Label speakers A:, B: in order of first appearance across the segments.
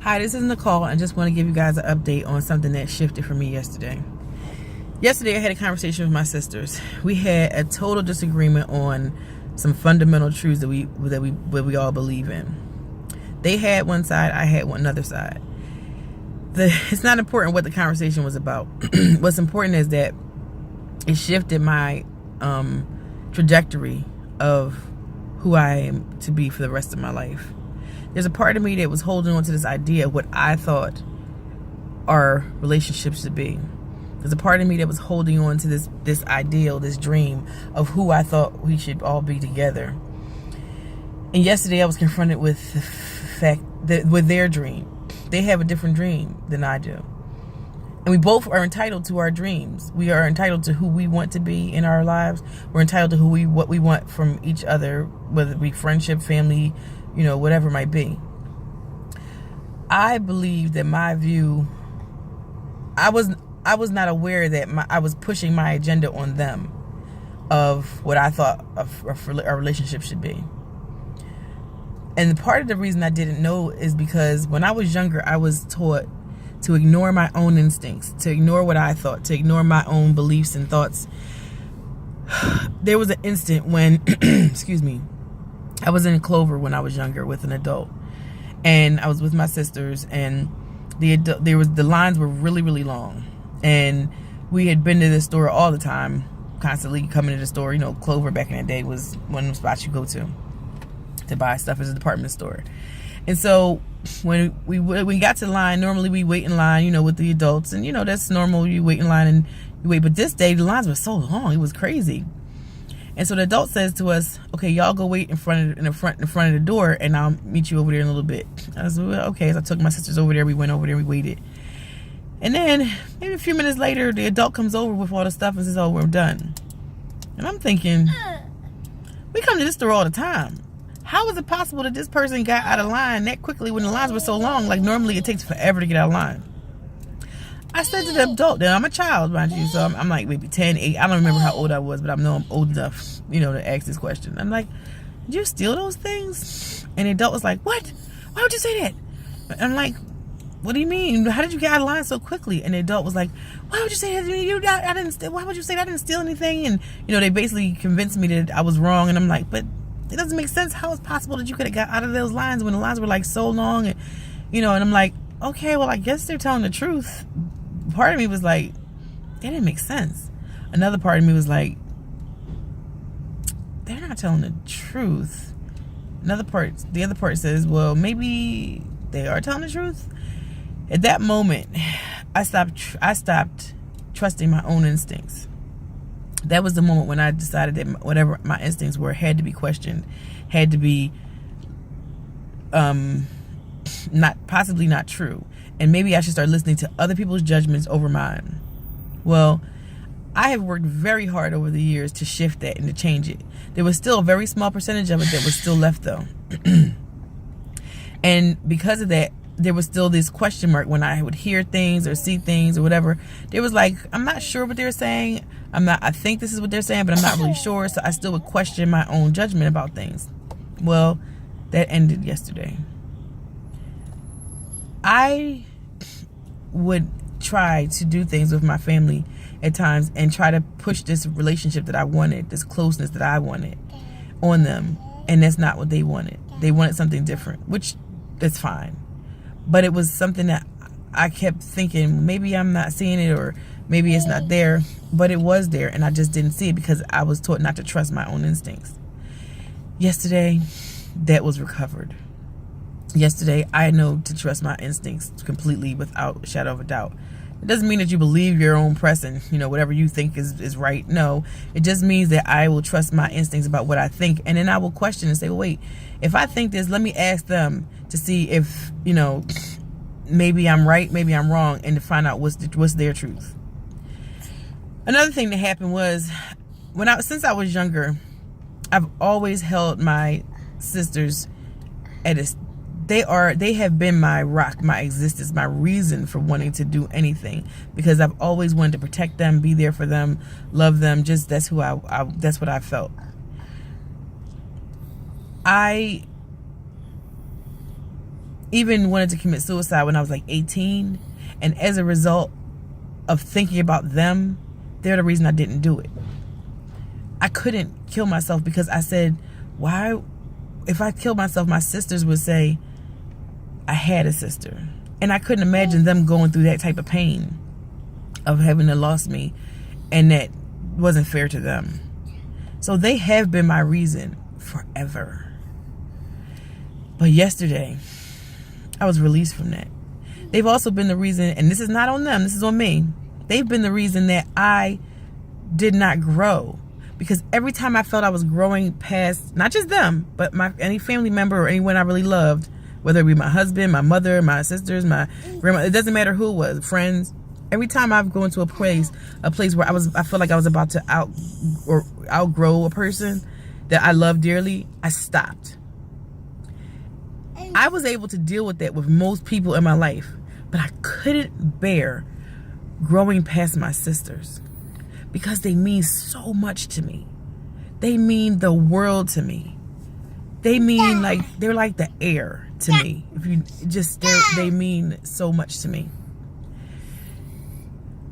A: Hi, this is Nicole. I just want to give you guys an update on something that shifted for me yesterday. Yesterday, I had a conversation with my sisters. We had a total disagreement on some fundamental truths that we all believe in. They had one side, I had one other side. It's not important what the conversation was about. What's important is that it shifted my trajectory of who I am to be for the rest of my life. There's a part of me that was holding on to this idea of what I thought our relationships should be. There's a part of me that was holding on to this ideal, this dream of who I thought we should all be together. And yesterday I was confronted with the fact that with their dream. They have a different dream than I do. And we both are entitled to our dreams. We are entitled to who we want to be in our lives. We're entitled to what we want from each other, whether it be friendship, family, whatever it might be. I believe that my view, I was not aware that I was pushing my agenda on them of what I thought our relationship should be. And part of the reason I didn't know is because when I was younger, I was taught to ignore my own instincts, to ignore what I thought, to ignore my own beliefs and thoughts. There was an instant when, excuse me, I was in Clover when I was younger with an adult, and I was with my sisters, and the lines were really, really long, and we had been to the store all the time, constantly coming to the store. Clover back in the day was one of the spots you go to buy stuff as a department store. And so when we got to the line, normally we wait in line, with the adults, and that's normal. You wait in line and you wait. But this day the lines were so long, it was crazy. And so the adult says to us, "Okay, y'all go wait in front of the door, and I'll meet you over there in a little bit." I was like, well, okay. So I took my sisters over there. We went over there. We waited, and then maybe a few minutes later, the adult comes over with all the stuff and says, "Oh, we're done." And I'm thinking, we come to this store all the time. How is it possible that this person got out of line that quickly when the lines were so long? Like, normally it takes forever to get out of line. I said to the adult, now I'm a child, mind you, so I'm like maybe 10, 8. I don't remember how old I was, but I know I'm old enough, to ask this question. I'm like, "Did you steal those things?" And the adult was like, "What? Why would you say that?" I'm like, "What do you mean? How did you get out of line so quickly?" And the adult was like, "Why would you say that? I didn't steal. Why would you say that I didn't steal anything?" And they basically convinced me that I was wrong. And I'm like, but it doesn't make sense. How is it possible that you could have got out of those lines when the lines were like so long? And and I'm like, okay, well, I guess they're telling the truth. Part of me was like, that didn't make sense. Another part of me was like, they're not telling the truth. The other part says, well, maybe they are telling the truth. At that moment, I stopped trusting my own instincts. That was the moment when I decided that whatever my instincts were had to be questioned, had to be possibly not true. And maybe I should start listening to other people's judgments over mine. Well, I have worked very hard over the years to shift that and to change it. There was still a very small percentage of it that was still left, though. And because of that, there was still this question mark when I would hear things or see things or whatever. There was like, I'm not sure what they're saying. I think this is what they're saying, but I'm not really sure. So I still would question my own judgment about things. Well, that ended yesterday. I would try to do things with my family at times and try to push this relationship that I wanted, this closeness that I wanted on them. And that's not what they wanted. They wanted something different, which is fine. But it was something that I kept thinking, maybe I'm not seeing it, or maybe it's not there. But it was there, and I just didn't see it because I was taught not to trust my own instincts. Yesterday, that was recovered. Yesterday, I know to trust my instincts completely without a shadow of a doubt. It doesn't mean that you believe your own press and, whatever you think is right. No, it just means that I will trust my instincts about what I think. And then I will question and say, well, wait, if I think this, let me ask them to see if, maybe I'm right, maybe I'm wrong, and to find out what's their truth. Another thing that happened was since I was younger, I've always held my sisters at they have been my rock, my existence, my reason for wanting to do anything, because I've always wanted to protect them, be there for them, love them. Just that's who that's what I felt. I even wanted to commit suicide when I was like 18. And as a result of thinking about them, they're the reason I didn't do it. I couldn't kill myself because I said, why? If I killed myself, my sisters would say I had a sister. And I couldn't imagine them going through that type of pain of having to lost me. And that wasn't fair to them. So they have been my reason forever. But yesterday, I was released from that. They've also been the reason, and this is not on them, this is on me. They've been the reason that I did not grow. Because every time I felt I was growing past, not just them, but any family member or anyone I really loved, whether it be my husband, my mother, my sisters, my grandma, it doesn't matter who it was, friends. Every time I've gone to a place where I felt like I was about to outgrow a person that I love dearly, I stopped. I was able to deal with that with most people in my life, but I couldn't bear growing past my sisters because they mean so much to me. They mean the world to me. They mean they're like the air to me. They mean so much to me.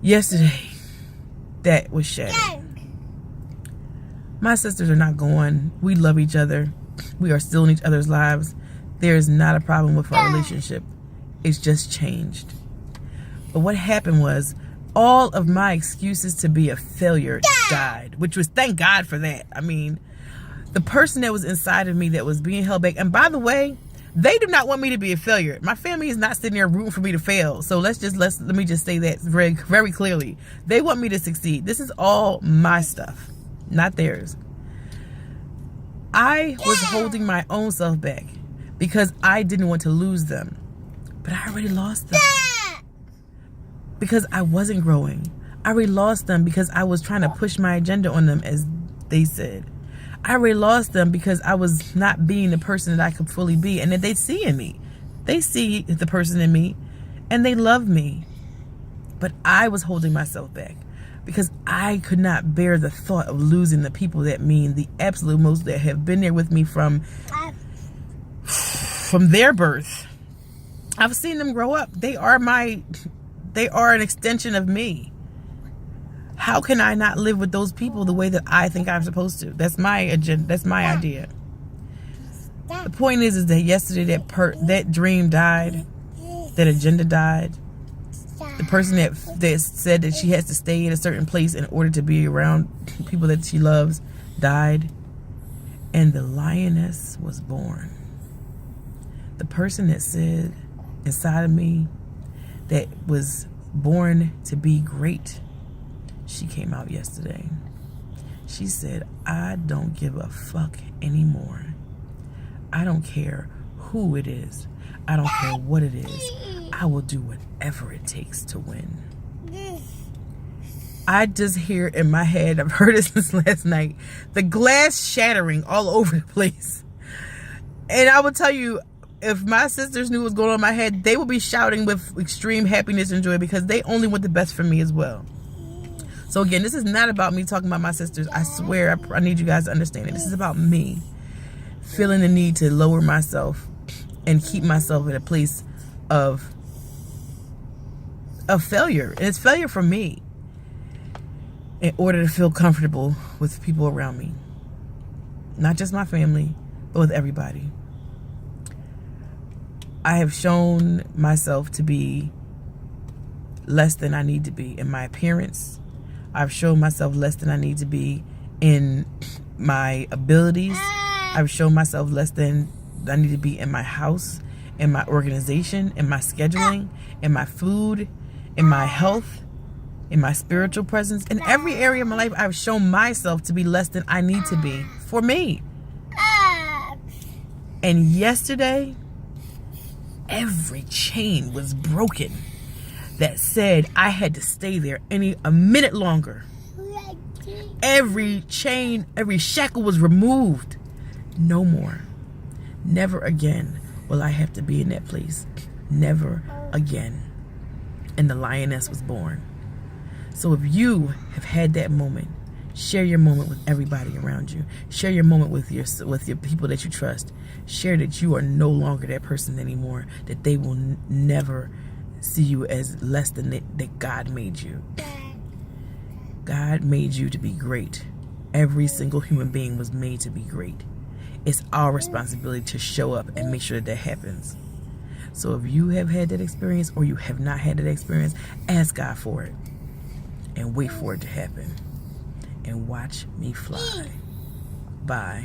A: Yesterday, that was shattered. My sisters are not gone. We love each other. We are still in each other's lives. There is not a problem with our relationship. It's just changed. But what happened was all of my excuses to be a failure died, which was, thank God for that. I mean, the person that was inside of me that was being held back, and by the way, they do not want me to be a failure. My family is not sitting there rooting for me to fail. So let me just say that very, very clearly. They want me to succeed. This is all my stuff, not theirs. I was holding my own self back because I didn't want to lose them. But I already lost them. Because I wasn't growing. I already lost them because I was trying to push my agenda on them, as they said. I already lost them because I was not being the person that I could fully be and that they see in me. They see the person in me and they love me. But I was holding myself back because I could not bear the thought of losing the people that mean the absolute most, that have been there with me from their birth. I've seen them grow up. They are an extension of me. How can I not live with those people the way that I think I'm supposed to? That's my agenda. That's my idea. The point is that yesterday that dream died. That agenda died. The person that said that she has to stay in a certain place in order to be around people that she loves died. And the lioness was born. The person that said inside of me that was born to be great, she came out yesterday. She said, I don't give a fuck anymore. I don't care who it is. I don't care what it is. I will do whatever it takes to win. I just hear in my head, I've heard it since last night, the glass shattering all over the place. And I will tell you, if my sisters knew what was going on in my head, they would be shouting with extreme happiness and joy because they only want the best for me as well. So again, this is not about me talking about my sisters. I swear, I need you guys to understand it. This is about me feeling the need to lower myself and keep myself at a place of failure. And it's failure for me in order to feel comfortable with people around me. Not just my family, but with everybody. I have shown myself to be less than I need to be in my appearance. I've shown myself less than I need to be in my abilities. I've shown myself less than I need to be in my house, in my organization, in my scheduling, in my food, in my health, in my spiritual presence. In every area of my life, I've shown myself to be less than I need to be for me. And yesterday, every chain was broken that said I had to stay there a minute longer. Every chain, every shackle was removed. No more. Never again will I have to be in that place. Never again. And the lioness was born. So if you have had that moment, Share your moment with everybody around you. Share your moment with your people that you trust. Share that you are no longer that person anymore, that they will never see you as less than that God made you. God made you to be great. Every single human being was made to be great. It's our responsibility to show up and make sure that happens. So if you have had that experience or you have not had that experience, ask God for it and wait for it to happen and watch me fly. Bye.